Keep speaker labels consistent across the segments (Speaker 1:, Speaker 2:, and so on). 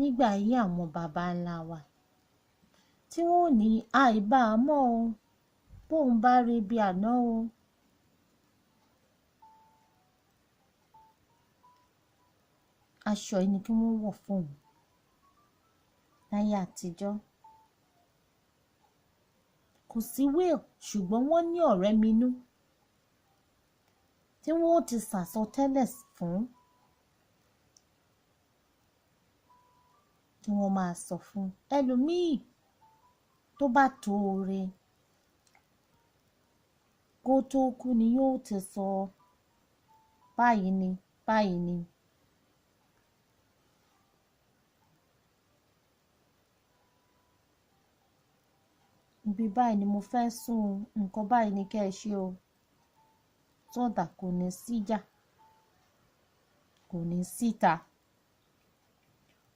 Speaker 1: nígbà ayé àwọn baba ńlá wa tí wọ́n ò ní àìbámọ́ o bóun bá rí bí àná o. Aṣọ yìí ni kí wọ́n wọ̀ fún òun láyé àtijọ́. Kò sí will ṣùgbọ́n wọ́n ní ọ̀rẹ́ minú tí wọ́n ti sàsọtẹ́lẹ̀ fún, tí wọ́n máa sọ fún ẹlòmíì tó bá tóore kó tó kú ni yóò ti sọ báyìí ni báyìí ni. Ibi báyìí ni mo fẹ́ sùn, nǹkan báyìí ni kẹ́ ẹ ṣe o. Sọ́dà kò ní síjà, kò ní síta.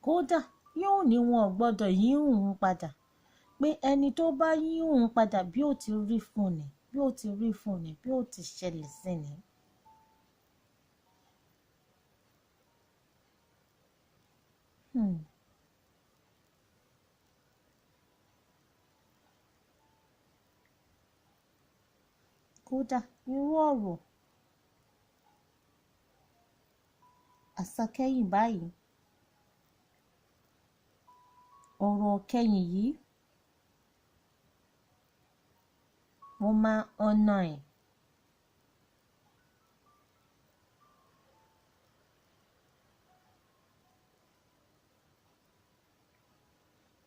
Speaker 1: Kódà yóò ní wọn ò gbọ́dọ̀ yí òun padà, pé ẹni tó bá yí òun padà bí ó ti rí fún ni, bí ó ti rí fún ni, bí ó ti ṣẹlẹ̀ sí ni. Kódà irú ọ̀rọ̀ àsọkẹ́yìn báyìí, ọ̀rọ̀ kẹ́yìn yìí wọ́n máa ọ̀nà ẹ̀.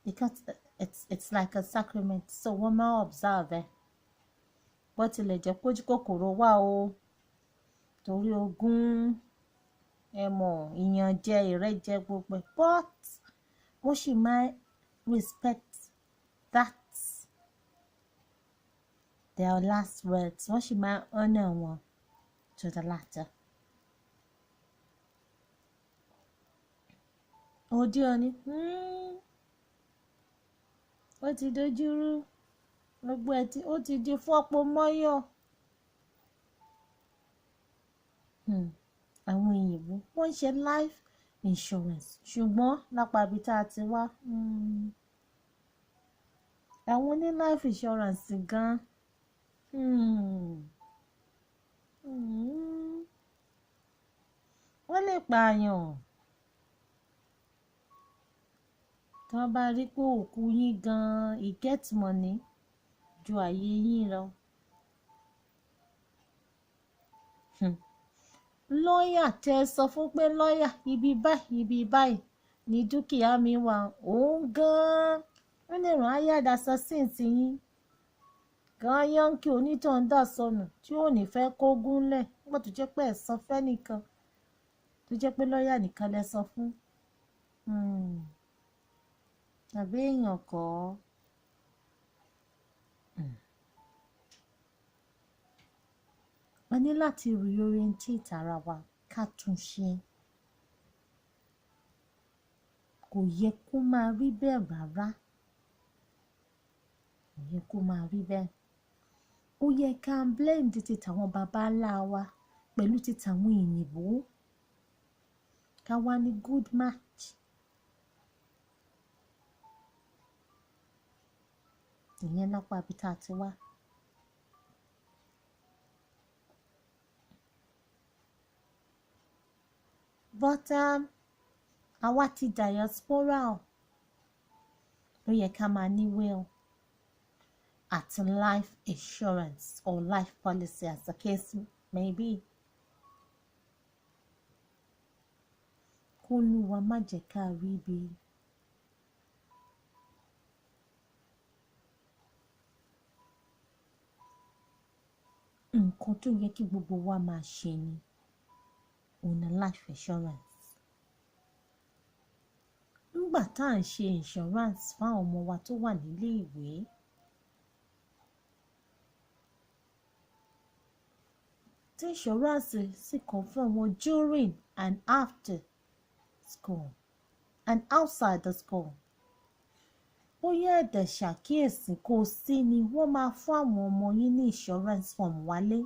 Speaker 1: Because it's like a sacrament, so wọ́n máa observe ẹ̀. Bó tilẹ̀ jẹ́ kójú kòkòrò wà o, torí ogún ẹmọ ìyànjẹ ìrẹ́jẹ gbogbo ẹ̀, but wọ́n sì máa respect that their last words, wọ́n sì máa honour wọn to the latter. Òde òní ó ti dojúrú, gbogbo ẹ̀ tí ó ti di fọ́pọ̀ mọ́yọ̀. Àwọn òyìnbó wọ́n ń ṣe life insurance ṣùgbọ́n lápá ibi tá a ti wá, àwọn ní life insurance gan wọ́n lè pààyàn tí wọ́n bá rí pé òkú yín gan it get money ju àyè yín lọ. Lọ́ọ̀yà tẹ́ sọ fún pé lọ́ọ̀yà ibi báyìí ni dúkìá mi wà, òun gan-an ó lè rán ayáda assassin sí yín gan yánkì onítàn dà sọnù tí ò ní fẹ́ kó gúnlẹ̀ nígbà tó jẹ́ pé ẹ̀san fẹ́ nìkan, tó jẹ́ pé lọ́ọ̀yà nìkan lẹ sọ fún. Tàbí èèyàn kọ́. A ní láti reorientate ara wa ká tún ṣe. Kò yẹ kó máa rí bẹ́ẹ̀ rárá. Kò yẹ kó máa rí bẹ́ẹ̀. Ó yẹ ká blend ti tàwọn baba ńlá wa pẹ̀lú ti tàwọn òyìnbó. Ká wá ní good match. Ìyẹn lápá ibi tá a ti wá. But àwa ti diaspora ó yẹ ká máa ní will àti life insurance or life policy as the case may be. K'Olúwa má jẹ́ ká rí bí. Nǹkan tó yẹ kí gbogbo wa máa ṣe ni òun ni life insurance. Nígbà tá à ń ṣe insurance fáwọn ọmọ wa tó wà nílé ìwé, tí insurance sì confirm wọn during and after school and outside the school. Bóyá ẹ̀dẹ̀ ṣàkíyèsí kò sí ni wọ́n máa fún àwọn ọmọ yín ní insurance form wálé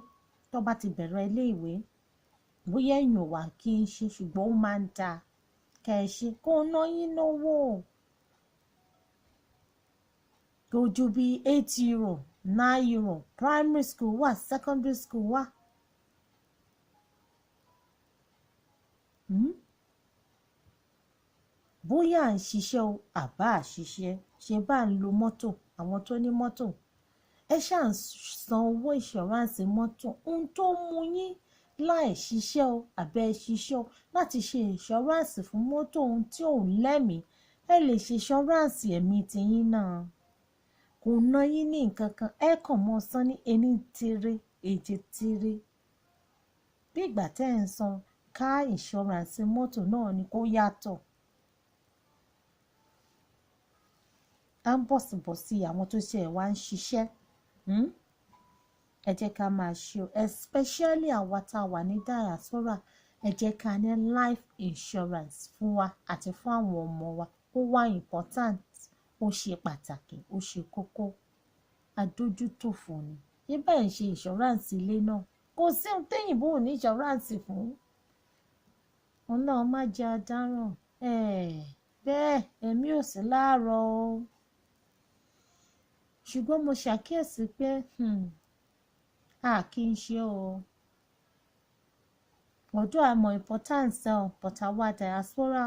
Speaker 1: tó bá ti bẹ̀rẹ̀ ilé ìwé. Bóyá èèyàn wà kí n ṣe ṣùgbọ́n ó máa ń dáa kẹ̀ṣe kó ná yín lówó kò ju bí €8 €9 primary school wà secondary school wà. Bóyá à ń ṣiṣẹ́ o àbá àṣiṣẹ́ ṣe bá ń lo mọ́tò àwọn tó ní mọ́tò ẹ ṣáà ń san owó ìṣọ̀ránsì mọ́tò ohun tó mú yín láì ṣiṣẹ́ o àbẹ́ ṣiṣẹ́ o láti ṣe ìṣọ̀ránsì fún mọ́tò ohun tí ò ń lẹ́mìí ẹ lè ṣe ìṣọ̀ránsì ẹ̀mí tiyín náà kò ná yín ní nǹkan kan ẹ kàn mọ́ san ní ení tiré èjì tiré bí ìgbà tẹ́ ẹ̀ ń san ká ìṣọ̀ránsì mọ́tò náà ni kó yàtọ̀. À ń bọ̀sibọ̀si àwọn tó ṣe ẹ̀ wá ń ṣiṣẹ́ ẹ jẹ́ ká máa ṣe o especially àwa tá a wà ní diaspora ẹ jẹ́ ká ní life insurance fún wa àti fún àwọn ọmọ wa ó wá important ó ṣe pàtàkì ó ṣe kókó adójútòfò ni ibẹ̀ ń ṣe insurance ilé náà kò sí ohun téyìnbó ò ní insurance fún ọlọ́run má jẹ́ adáràn bẹ́ẹ̀ ẹ̀mí ò sí láàárọ̀ o ṣùgbọ́n mo ṣàkíyèsí pé a kì í ṣe o ọ̀dọ̀ àmọ́ importance ẹ̀ but àwa diaspora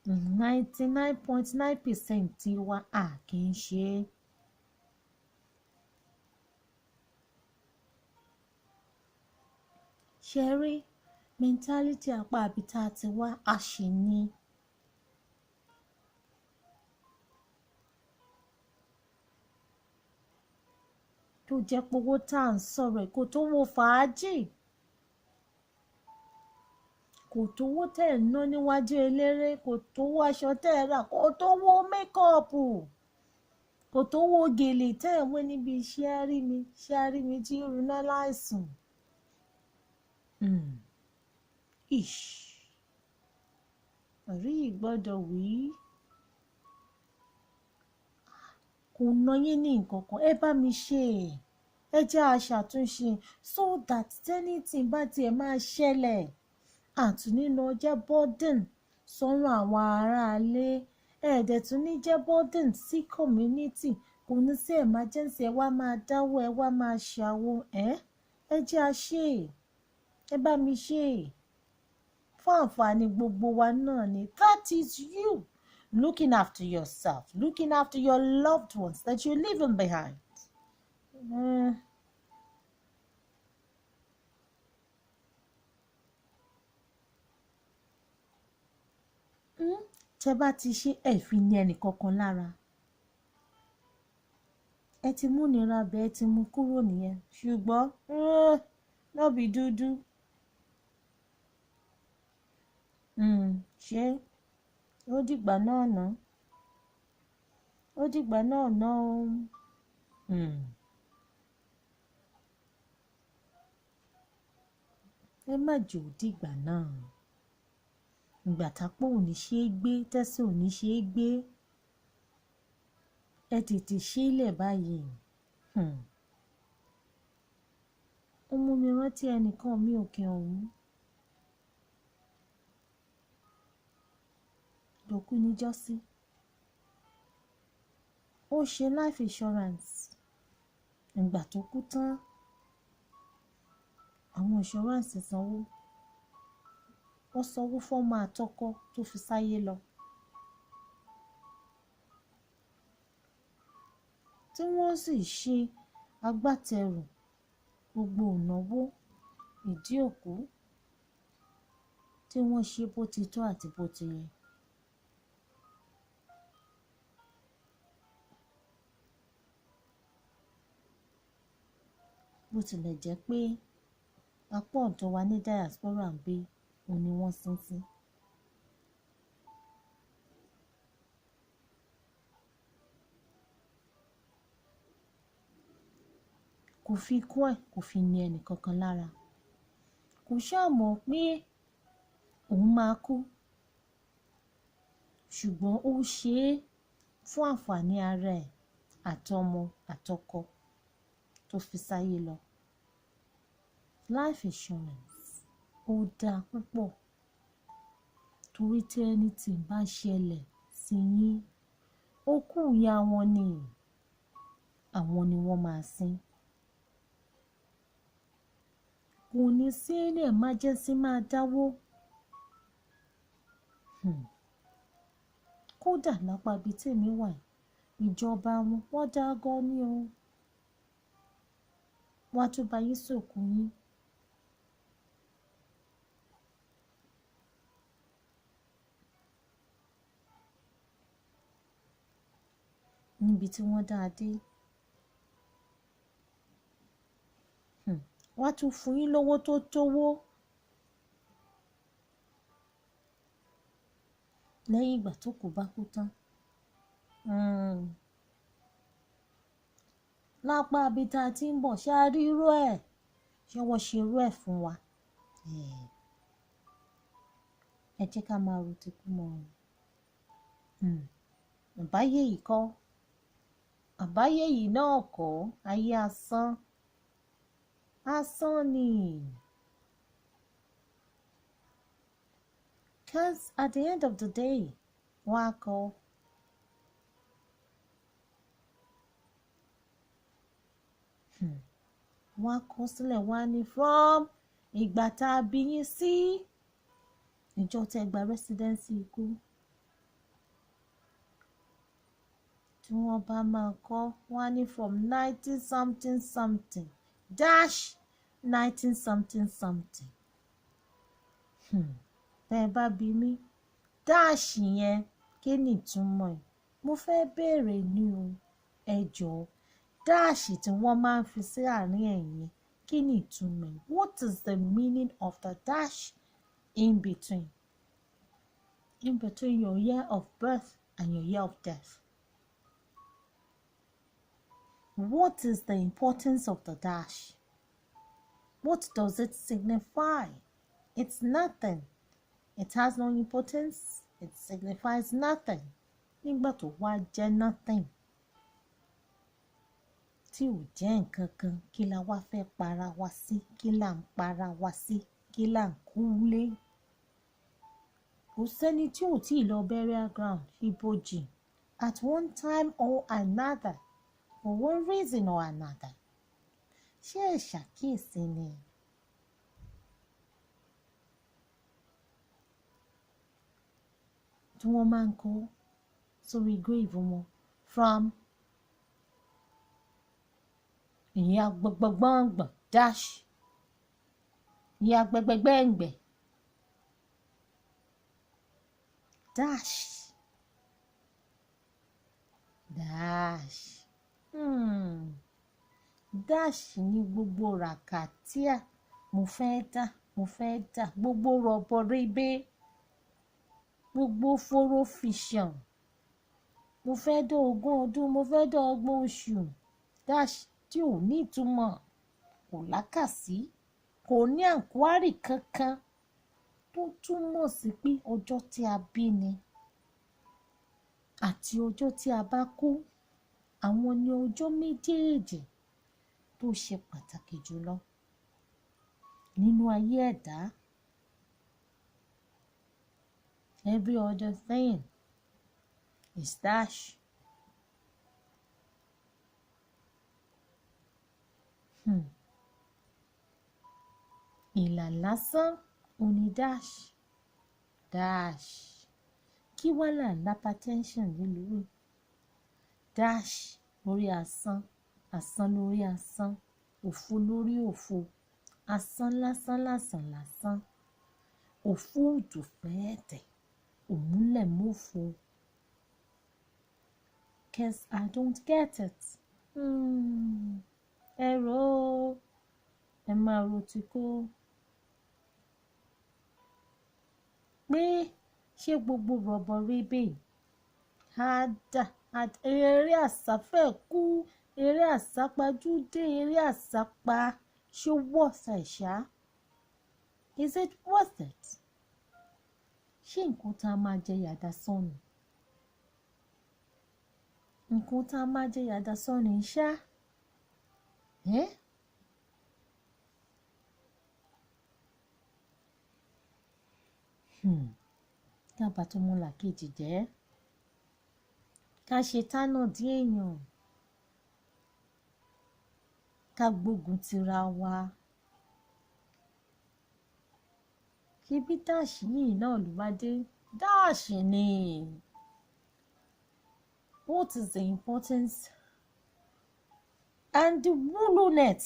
Speaker 1: 99.9% tiwa a kì í ṣe é. ṣe rí mentality apá àbítá ti wá a ṣì ní. tó jẹ́ pé owó tá à ń sọ̀rọ̀ kò tó wo fàájì kò tó owó tẹ̀ ẹ̀ ná níwájú eléré kò tó owó aṣọ tẹ̀ ẹ̀ rà kò tó owó mékọ́ọ̀pù kò tó owó gèlè tẹ̀ ẹ̀ wé níbi ṣé á rí mi tí ó runá láìsùn. Àrí ìgbọ́dọ̀ wí kò ná yín ní nǹkan kan ẹ bá mi ṣe ẹ jẹ́ aṣàtúnṣe so that anything bá tiẹ̀ máa ṣẹlẹ̀ àtúnínú jẹ́ burden sọ́run àwọn aráalé ẹ̀ẹ́dẹ̀ tún ní jẹ́ burden sí community kò ní sí emergency ẹ wá máa dáwọ́ ẹ wá máa ṣàwo ẹ jẹ́ àṣe ẹ bá mi ṣe fún àǹfààní gbogbo wa náà ni that is you. Looking after yourself, looking after your loved ones that you're leaving behind. Tẹ́ bá ti ṣe ẹ fi ní ẹnì kankan lára ẹ ti mú nira bẹ́ẹ̀ ẹ ti mú kúrò nìyẹn ṣùgbọ́n lọ́bì dúdú ṣé ó dìgbà náà ná ó dìgbà náà ná ẹ má jò dìgbà náà ìgbà tápọ̀ ò ní ṣe é gbé tẹ́sán ò ní ṣe é gbé ẹ tètè ṣílẹ̀ báyìí. ó mú mi rántí ẹnìkan mi òkè ọ̀hún lókù níjọ́sí ó ṣe life insurance ìgbà tó kú tán àwọn insurance sanwó wọ́n sanwó fọ́mọ àtọkọ tó fi sáyé lọ tí wọ́n sì ṣe agbátẹrù gbogbo ìnáwó ìdí òkú tí wọ́n ṣe bó ti tọ́ àti bó ti yẹ. bó tilẹ̀ jẹ́ pé apá ọ̀dọ̀ wa ní diaspora ń gbé òun ni wọ́n sin sí. kò fi kún ẹ̀ kò fi ní ẹnì kankan lára kò ṣáà mọ̀ pé òun máa kú ṣùgbọ́n ó ṣe é fún àǹfààní ara ẹ̀ àtọmọ àtọkọ tó fi sáyé lọ. Life insurance ó dáa púpọ̀ torí tí anything bá ṣẹlẹ̀ sí yín òkú ìyá wọn ni àwọn ni wọ́n máa sin. Kò ní sí ní emergency máa dáwó. Kódà lápá ibi tèmi wà ìjọba wọn wọ́n dá gan ni o. Wọ́n á tún bá yín sòkú yín. Níbi tí wọ́n dá dé. Wọ́n á tún fún yín lówó tó tówó. Lẹ́yìn ìgbà tó kù bá kú tán. Lápá ibi tá a ti ń bọ̀ ṣé a rí irú ẹ̀? Ṣé wọ́n ṣe irú ẹ̀ fún wa? Ẹ jẹ́ ká máa ro tìkú mọ́ ọ. Àbáyé yìí kọ́. Àbáyé yìí náà kọ́. Ayé asán. Asán ni. Because at the end of the day, wọ́n á kọ́. Wọ́n á kọ́ sílẹ̀ wọ́n á ní from ìgbà tá a bí yín sí ìjọ tẹ́ gba residency ikú. Tí wọ́n bá máa kọ́ wọ́n á ní from 19 something something dash 19 something something. Bẹ́ẹ̀ bá bí mi dash yẹn kí ni ìtumọ̀ ẹ̀? Mo fẹ́ béèrè ní o ẹ jọ̀ọ́. Dash tí wọ́n máa ń fi sí àárín ẹ̀yìn kí ni ìtumọ̀? What is the meaning of the dash in between? In between your year of birth and your year of death. What is the importance of the dash? What does it signify? It's nothing. It has no importance. It signifies nothing. Nígbà tó wá jẹ́ nothing. Tí ò jẹ́ nǹkan kan kí la wá fẹ́ para wa sí? Kí là ń para wa sí? Kí là ń kú lé? Kò sẹ́ni tí ò tí ì lọ burial ground ibojì at one time or another for one reason or another. Ṣé ẹ ṣàkíyèsí ni? Tí wọ́n máa ń kọ́ sórí grave wọn from ìyá gbọgbọgbọ̀ngbọ̀n dash ìyá gbẹgbẹgbẹ̀ngbẹ̀ dash dash dash ní gbogbo ràkàtíà mo fẹ́ dà gbogbo rọ̀bọ̀ rébé gbogbo forofisàn mo fẹ́ dá 20 ọdún mo fẹ́ dá 30 oṣù dash tí ò ní ìtumọ̀ kò lákàsí kò ní àǹkwárì kankan tó túmọ̀ sí pé ọjọ́ tí a bí ni àti ọjọ́ tí a bá kú àwọn ni ọjọ́ méjèèjì tó ṣe pàtàkì jùlọ nínú ayé ẹ̀dá. Every other thing is dash. Ìlà lásán òní dash dash kí wá là ń hypertension nílùú dash lórí asán asán lórí asán òfo lórí òfo asán lásán lásán lásán òfo òdò fẹ́ẹ̀tẹ̀ òmúlẹ̀ mọ́fo. Cause I don't get it. Ẹ̀rọ ẹ máa ro ti kó pé ṣé gbogbo rọ̀bọ̀ rébè eré àsáfẹ́ kú eré àsápajúdé eré àsápa ṣé worth ẹ̀ ṣá? Is it worth it? Ṣé nǹkan tá a máa jẹ yàdá sọnù? Nǹkan tá a máa jẹ yàdá sọnù ṣá? tábà tó mú làkejì jẹ́ ká ṣe tánà dí èèyàn ká gbógun tira wa kí bí dáàṣì yìí náà ló bá dé dáàṣì ni what is the importance and the woolliness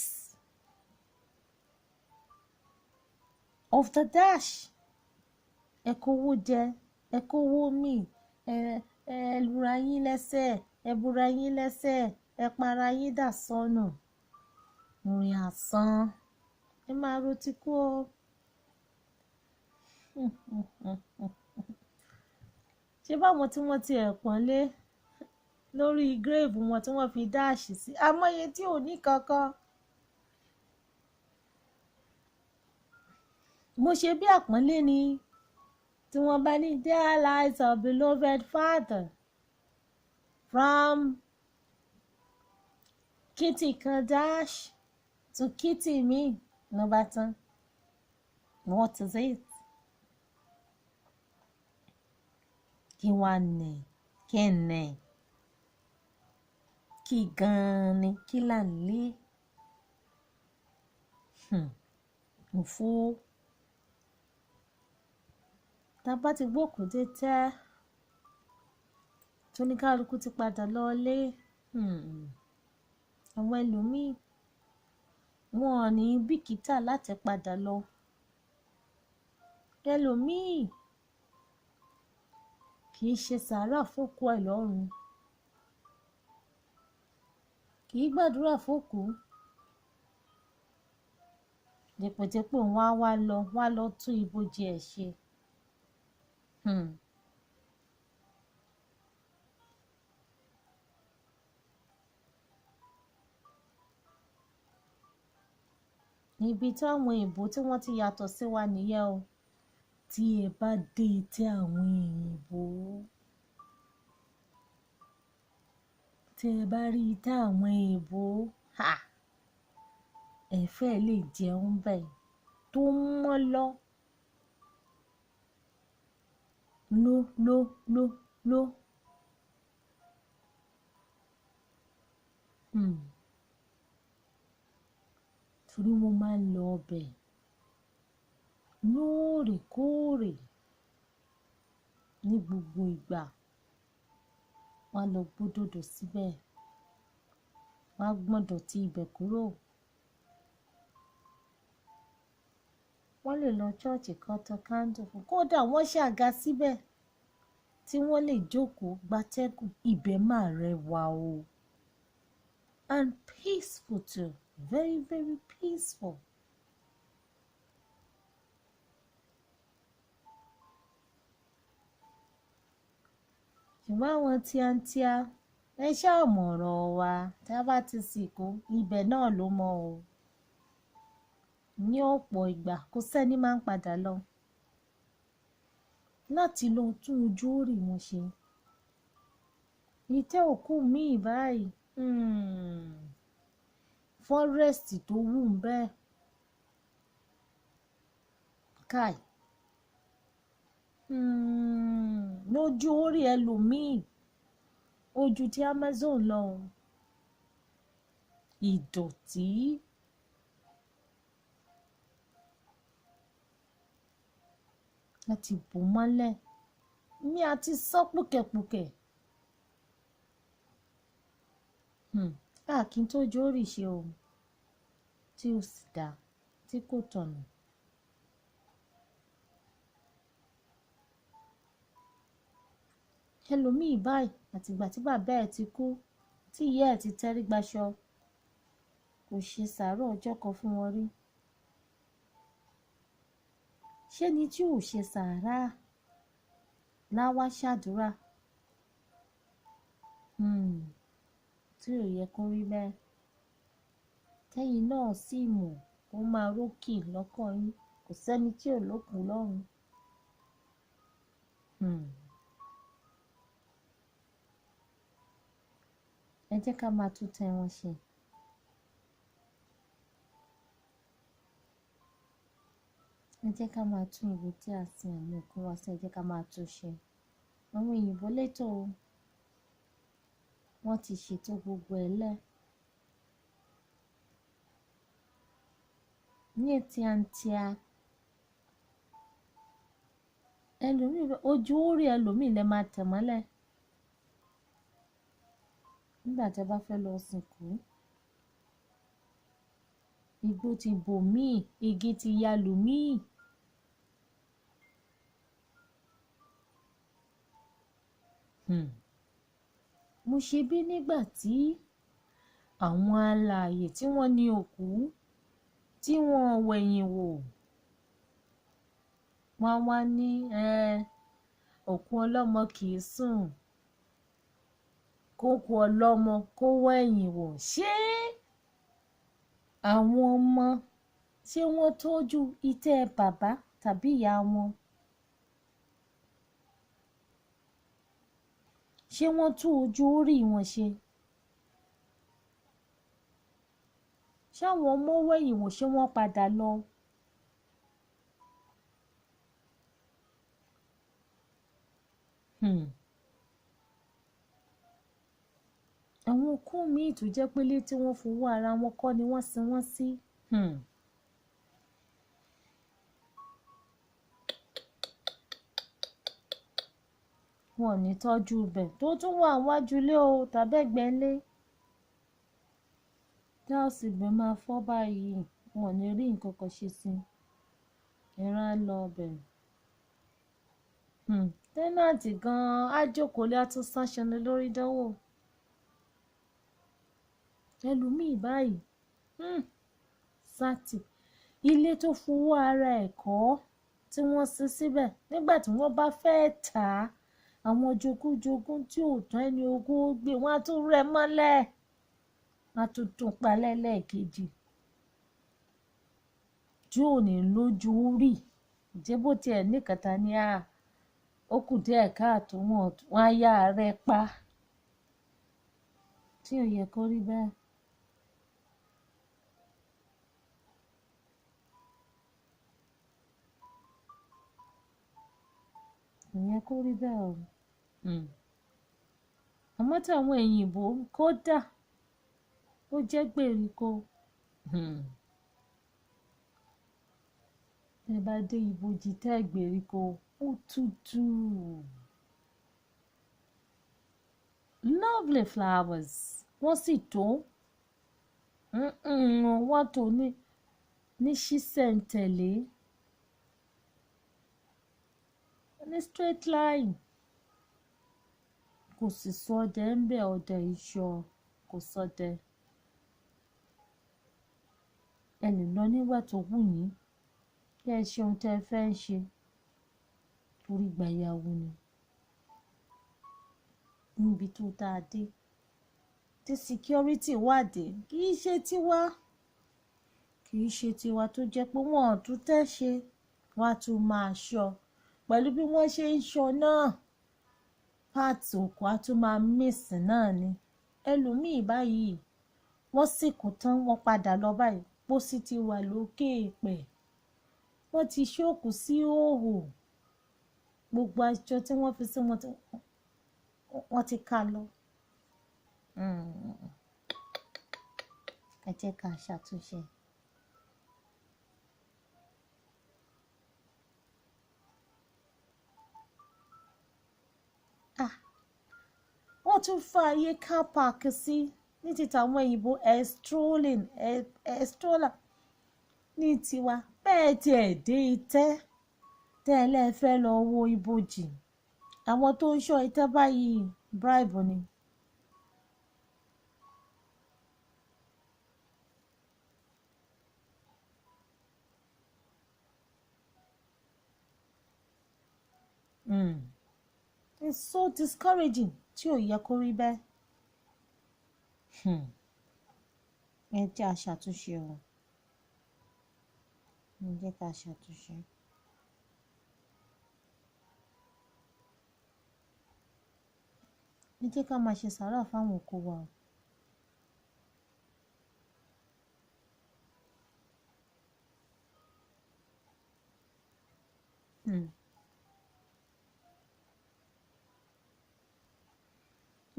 Speaker 1: of the dash ẹ kówó jẹ ẹ kówó mì ẹ lura yín lẹ́sẹ̀ ẹ bura yín lẹ́sẹ̀ ẹ para yín dà sọnù orin àsán ẹ máa rotí kú o ṣé báwọn tí wọ́n ti ẹ̀ pọ́nlé lórí grave wọn tí wọ́n fi dáàṣì sí amóye tí ò ní kankan mo ṣe bí àpọ́nlé ni tí wọ́n bá ní dear lies of beloved father from kitty kan dash to kitty mi ló bá tán what is it kí wá nẹ kí nẹ kí gan-an ni kí là ń lé òfo tá a bá ti gbókùdé tẹ́ tóníkálukú ti padà lọlé àwọn ẹlòmíì wọn ò ní bìkítà láti padà lọ ẹlòmíì kì í ṣe sàárà fókù ẹ̀ lọ́run kì í gbàdúrà fókù dèpòdépò wọn á wá lọ tún ibojì ẹ̀ ṣe níbi táwọn èèbó tí wọ́n ti yàtọ̀ sí wa nìyẹn o tí ẹ bá dé tí àwọn èèbó tí ẹ bá rí tí àwọn èèbó ẹ fẹ́ lè jẹun bẹ́ẹ̀ tó mọ́ lọ ló torí mo máa ń lọ ọbẹ̀ lóòrèkóòrè ní gbogbo ìgbà wọ́n á lọ gbódòdó síbẹ̀ wọ́n á gbọ́n dọ̀tí ibẹ̀ kúrò wọ́n lè lọ ṣọ́ọ̀ṣì kan tan kándù fún kódà wọ́n ṣàga síbẹ̀ tí wọ́n lè jókòó gbatẹ́gùn ibẹ̀ máa rẹwà o and peaceful too very very peaceful. ṣùgbọ́n àwọn tíátíá ẹ ṣáà mọ̀rọ̀ wa tá a bá ti sìnkú ibẹ̀ náà ló mọ o ní ọ̀pọ̀ ìgbà kò sẹ́ni máa ń padà lọ láti lọ tún ojú orí wọn ṣe ìtẹ́ òkú míì báyìí fọ́rẹ́sì tó wù ń bẹ́ẹ̀ káì lójú orí ẹlòmíì ojú tí Amazon lọ ìdọ̀tí láti bò mọ́lẹ̀ mi àti sọ pùkẹ̀pùkẹ̀ kí n tó jórí ṣe o tí ó sì dá tí kò tọ̀nà. ẹlòmíì báyìí àtìgbà tí bàbá ẹ̀ ti kú tí ìyá ẹ̀ ti tẹrí gbaṣọ kò ṣe sàárọ̀ ọjọ́ kan fún wọn rí ṣé ni tí ò ṣe sàárà láwá ṣàdúrà tí ò yẹ kó rí bẹ́ẹ̀ tẹ́yìn náà sì mọ̀ ó máa rókì lọ́kàn yín kò sẹ́ni tí ò lókun lọ́run. ẹ jẹ́ ká máa tún tẹ wọn ṣe. ẹ jẹ́ ká máa tún ibi tí a sin àwọn òkú wa sí, ẹ jẹ́ ká máa tún ṣe. Àwọn òyìnbó létò o, wọ́n ti ṣètò gbogbo ẹ̀ lẹ̀. Ní tíátíá, ẹlòmíì ojú orí ẹlòmíì lẹ máa tẹ̀ mọ́lẹ̀ nígbà tí ẹ bá fẹ́ lọ sìnkú. Igbó ti bò míì, igi ti ya lù míì. Mo ṣe bí nígbà tí àwọn alààyè tí wọ́n ní òkú tí wọ́n wẹ̀yìn wò, wọ́n wá ní òkú ọlọ́mọ kì í sùn, kókú ọlọ́mọ kó wẹ̀yìn wò. Ṣé àwọn ọmọ ṣé wọ́n tọ́jú itẹ́ bàbá tàbí ìyá wọn? Ṣé wọ́n tún ojú orí wọn ṣe? Ṣé àwọn ọmọ wẹ̀yìn wò, ṣé wọ́n padà lọ? Àwọn òkú míì tó jẹ́ pé ilé tí wọ́n fowó ara wọn kọ́ ni wọ́n sin wọ́n sí. Wọn ò ní tọ́jú ibẹ̀ tó tún wà wájú ilé o tàbí ẹ̀gbẹ́ ilé. Gáàsì ibẹ̀ máa fọ́ báyìí, wọn ò ní rí nǹkan kan ṣe sí i. Ẹran á lọ ọbẹ̀. Tẹ́nàntì gan-an á jókòó lé, á tún sáṣọ ni lórí dánwò. Ẹlòmíì báyìí sátì ilé tó fowó ara ẹ̀ kọ́ tí wọ́n sin síbẹ̀, nígbà tí wọ́n bá fẹ́ tà á, àwọn jogúnjogún tí ò tán ẹni ogún ó gbé, wọ́n á tún rẹ̀ mọ́lẹ̀, wọ́n á tún tún pa lẹ́lẹ́ẹ̀kejì tí ò ní lójú rí. Ǹjẹ́ bó tiẹ̀ ní kàtà ní ó kù díẹ̀ káàtó, wọ́n á yá rẹ̀ pa, tí ò yẹ kó rí bẹ́ẹ̀. Kò yẹ kó rí bẹ́ẹ̀ o. Àmọ́ táwọn òyìnbó kódà ó jẹ́ gbèríko. Ẹ bá dé ibojì tẹ́ gbèríko, ó tutù. Lovely flowers, wọ́n sì tó. Wọ́n tó ní ṣísẹ̀ntẹ̀lé, ní straight line. Kò sì sọdẹ ń bẹ̀, ọdẹ ìṣọ́ kò sọdẹ. Ẹ lè lọ nígbà tó wù yín kí ẹ ṣe ohun tí ẹ fẹ́ ṣe torí gbàyàwó ni. Níbi tó dáa dé tí security wà dé, kì í ṣe tiwa tó jẹ́ pé wọ́n ò tún tẹ́ ṣe, wọ́n á tún máa ṣọ́ pẹ̀lú bí wọ́n ṣe ń ṣọ́ náà. Páàtì òkú á tún máa mísìn náà ni. Ẹlòmíì báyìí wọ́n sìnkú tán, wọ́n padà lọ báyìí, pósí ti wà lókè èèpẹ̀, wọ́n ti ṣókùú sí ìhòhò, gbogbo aṣọ tí wọ́n fi sí wọ́n ti ká lọ. Ẹ jẹ́ ká ṣàtúnṣe. Wọ́n tún fààyè car park sí ní ti tàwọn òyìnbó, stroller. Ní tiwa bẹ́ẹ̀ tiẹ̀ dé itẹ́ tẹ́lẹ̀ fẹ́ lọ wo ibojì, àwọn tó ń ṣọ́ itẹ́ báyìí bribe ni. It's so discouraging tí ò yẹ kó rí bẹ́ẹ̀. Ẹ jẹ́ a ṣàtúnṣe o. Ẹ jẹ́ ká ṣàtúnṣe. Ẹ jẹ́ ká máa ṣe sàárà fáwọn òkú wa o.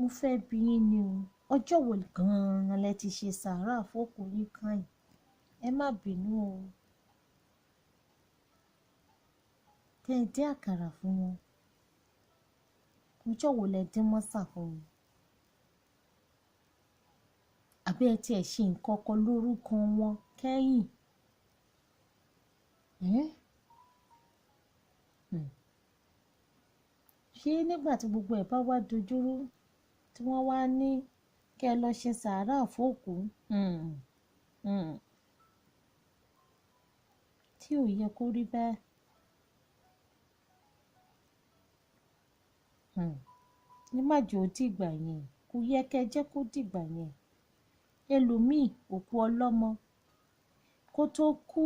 Speaker 1: mo fẹ́ bi yín ni o, ọjọ́ wo gan-an lẹ ti ṣe sàárà fókù yín kàn yín? Ẹ má bínú o. Kẹ́ ẹ dín àkàrà fún wọn. Ọjọ́ wo lẹ dín mọ́sà fún wọn? Àbí ẹ tiẹ̀ ṣe nǹkan kan lórúkọ wọn kẹ́yìn? Ṣé nígbà tí gbogbo ẹ̀ bá wá dojúrú tí wọ́n wá ní kẹ́ ẹ lọ ṣe sàárà fókù tí ò yẹ kó rí bẹ́ẹ̀? Ní má jẹ́ ó dìgbà yẹn, kò yẹ kẹ́ ẹ jẹ́ kó dìgbà yẹn. Ẹlòmíì òkú ọlọ́mọ kó tó kú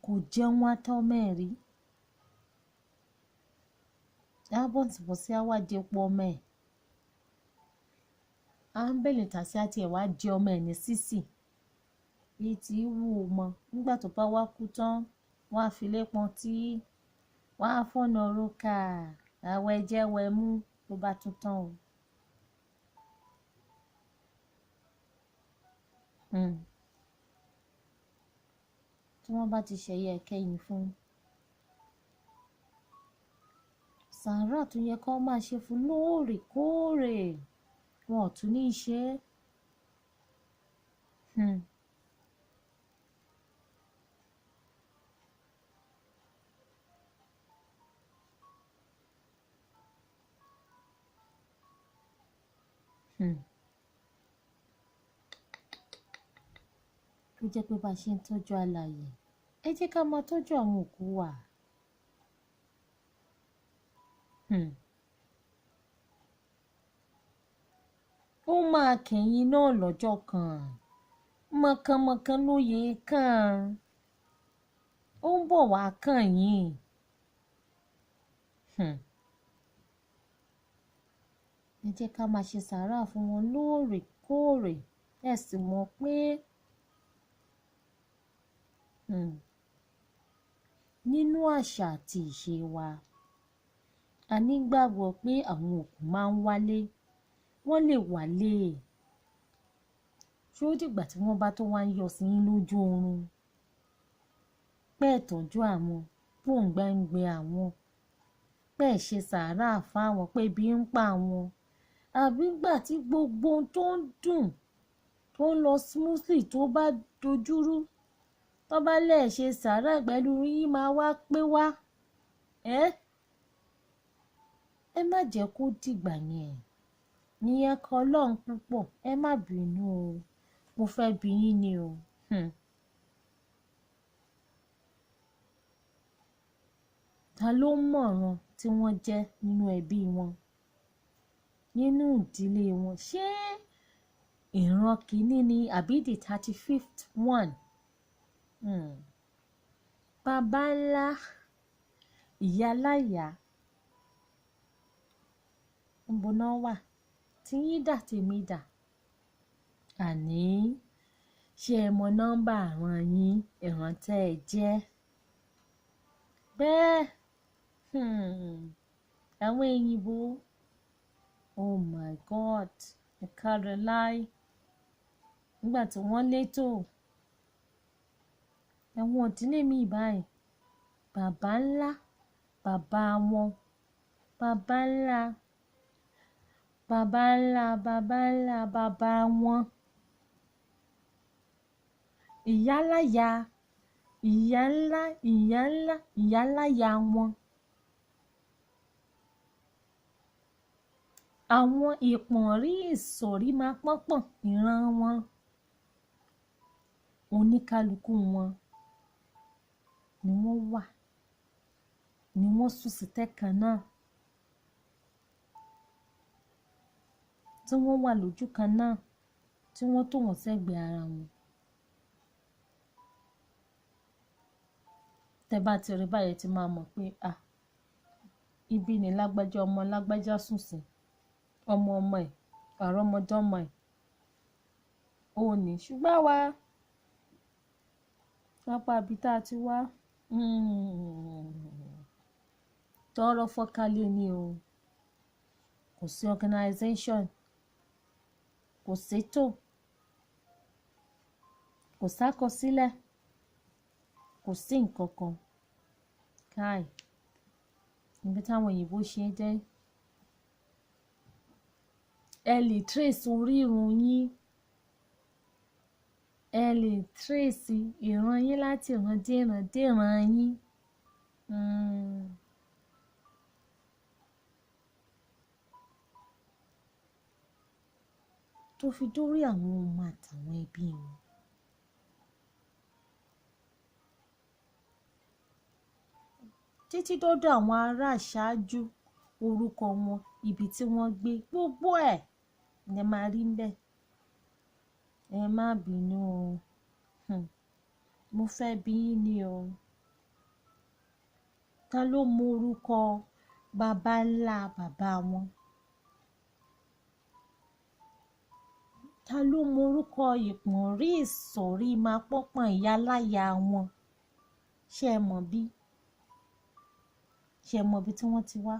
Speaker 1: kò jẹun atọ́mọ ẹ̀ rí. Lábọ̀sibọ̀sí á wá jẹpọ̀ ọmọ ẹ̀. À ń bẹ̀lẹ̀ tàṣí àti ẹ̀ wá jẹ ọmọ ẹ̀ ní sísì. Èyí tí wù ú mọ́ nígbà tó bá wá kú tán, wọ́n á fi lépọn tí wọ́n á fọ́nà rókà àwọ̀ ẹ̀jẹ̀ wẹ̀ mú ló bá tún tán o. Tí wọ́n bá ti ṣẹ̀yẹ kẹ́yìn fún sàárà tó yẹ kó máa ṣe fún lóòrèkóòrè, wọn ò tún ní í ṣe é. Ó jẹ́ pé bá a ṣe ń tọ́jú alààyè, ẹ jẹ́ ká máa tọ́jú àwọn òkú wa. Ó máa kẹ́yìn náà lọ́jọ́ kan. Mọ̀kànmọ̀kàn ló yẹ kàn. Ó ń bọ̀ wá kàn yín. Ẹ jẹ́ ká máa ṣe sàárà fún wọn lóòrèkóòrè. Ẹ sì mọ̀ pé nínú àṣà àti ìṣe wa, a nígbàgbọ́ pé àwọn òkú máa ń wálé. Wọ́n lè wálé. Ṣé ó dìgbà tí wọ́n bá tó wá ń yọ sí yín lójú oorun? Pé ẹ tọ́jú àwọn, bóńgbẹ ń gbé àwọn, pé ẹ ṣe sàárà fáwọn, pé ebi ń pa àwọn. Àbí ìgbà tí gbogbo ohun tó ń dùn tó ń lọ smoothly tó bá dojúrú, tó bá lẹ̀ ṣe sàárà pẹ̀lú yín máa wá pé wá. Ẹ má jẹ́ kó dìgbà yẹn. Ìyẹn kọ́ Ọlọ́run púpọ̀. Ẹ má bínú o. Mo fẹ́ bi yín ni o. Ta ló mọ̀ràn tí wọ́n jẹ́ nínú ẹbí wọn? Nínú ìdílé wọn? Ṣé ìran kìíní ni àbí the 35th one? Bàbá ńlá, ìyá láyà, níbo náà wà? Tí yín dà tèmi dà. Àní, ṣé ẹ mọ nọ́mbà àwọn yín, ìran tẹ́ ẹ jẹ́? Bẹ́ẹ̀, àwọn èyìnbó, oh my God, ẹ̀kárẹ̀ láì. Nígbà tí wọ́n létò, àwọn ìdílé mi báyìí, bàbá ńlá, bàbá wọn, bàbá ńlá, bàbá ńlá, bàbá ńlá, bàbá wọn, ìyá láyà, ìyá ńlá, ìyá ńlá, ìyá láyà wọn. Àwọn ìpọ̀nrí ìsọ̀rí máa pọ́npọ̀n ìran wọn. Oníkálukú wọn ni wọ́n wà, ni wọ́n sùn sí tẹ́kan náà, tí wọ́n wà lójú kan náà, tí wọ́n tò wọ́n sẹ́gbẹ̀ẹ́ ara wọn. Tẹ́ bá ti rí báyìí tí máa mọ̀ pé ibi ni lágbájá ọmọ lágbájá sùn sí, ọmọ ọmọ ẹ̀, àrọ́mọdọ́mọ ẹ̀. Ó ní ṣùgbọ́n lápá ibi tá a ti wá tọrọ fọ́kálẹ̀ ni o, kò sí organization, kò sétò, kò sákọsílẹ̀, kò sí nǹkan kan. Káì, níbi táwọn òyìnbó ṣe dé, ẹ lè trace orírun yín, ẹ lè trace ìran yín láti ìran dé ìran dé ìran yín. Tó fi dórí àwọn ọmọ àtàwọn ẹbí wọn. Títí dọ́dọ̀ àwọn ará àṣáájú, orúkọ wọn, ibi tí wọ́n gbé, gbogbo ẹ̀ ni ẹ máa rí ńbẹ̀. Ẹ má bínú o, mo fẹ́ bi yín ni o. Ta ló mọ orúkọ baba ńlá bàbá wọn? Ta ló mọ orúkọ ìpọ̀nrí ìsọ̀rí máa pọ́pọ̀n ìyáláyà wọn? Ṣé ẹ mọ̀ bí? Ṣé ẹ mọ̀ bí tí wọ́n ti wá?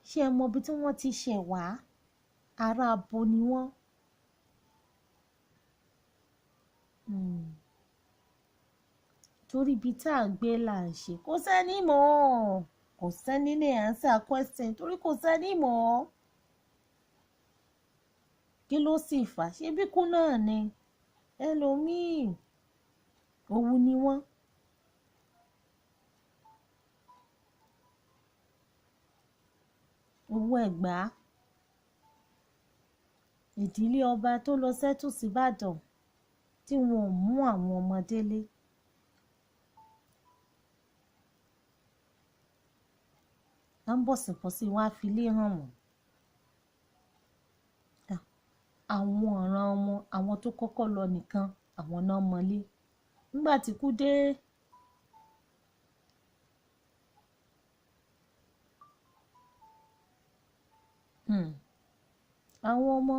Speaker 1: Ṣé ẹ mọ̀ bí tí wọ́n ti ṣẹ̀ wá? Ará abo ni wọ́n. Torí ibi tá à ń gbé là ń ṣe, kò sẹ́ni mọ̀, kò sẹ́ni lè answer question torí kò sẹ́ni mọ̀. Kí ló sì fà? Ṣé bíkú náà ni? Ẹlòmíì òwú ni wọ́n. Owó Ẹ̀gbá, ìdílé ọba tó lọ sẹ́tù síbàdàn tí wọn ò mú àwọn ọmọ délé. À ń bọ̀sìbọ̀sì wá fi lé hàn wọ́n. Àwọn ọ̀ràn wọn, àwọn tó kọ́kọ́ lọ nìkan, àwọn náà mọlé. Nígbà tí kú dé, àwọn ọmọ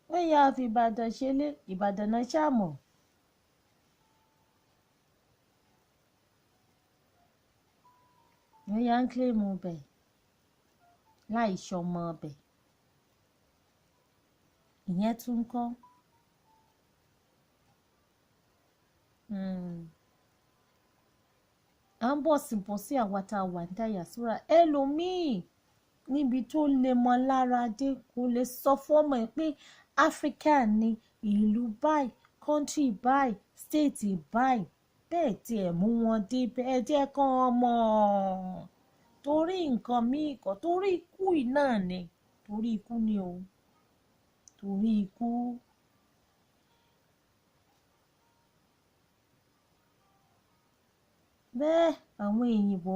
Speaker 1: wọ́n yà fi Ìbàdàn ṣẹlẹ̀, Ìbàdàn náà ṣàmọ̀. Wọ́n yà ń kílèmù bẹ̀ láì ṣọmọ bẹ̀. Ìyẹn tún kọ́. À ń bọ̀sìbọ̀sì àwa tá a wà ní dàyàsúrà. Ẹlòmíì níbi tó lè mọ lára dé kò lè sọ fọ́mọ ẹ̀ pé Áfíríkà ni ìlú báyìí, kọ́ńtì báyìí, stéètì báyìí. Bẹ́ẹ̀ tí ẹ̀ mú wọn dé bẹ́ẹ̀ jẹ́ kán mọ̀. Torí nǹkan míì kọ́, torí ikú yìí náà ni. Torí ikú ni o. Torí ikú. Bẹ́ẹ̀ àwọn òyìnbó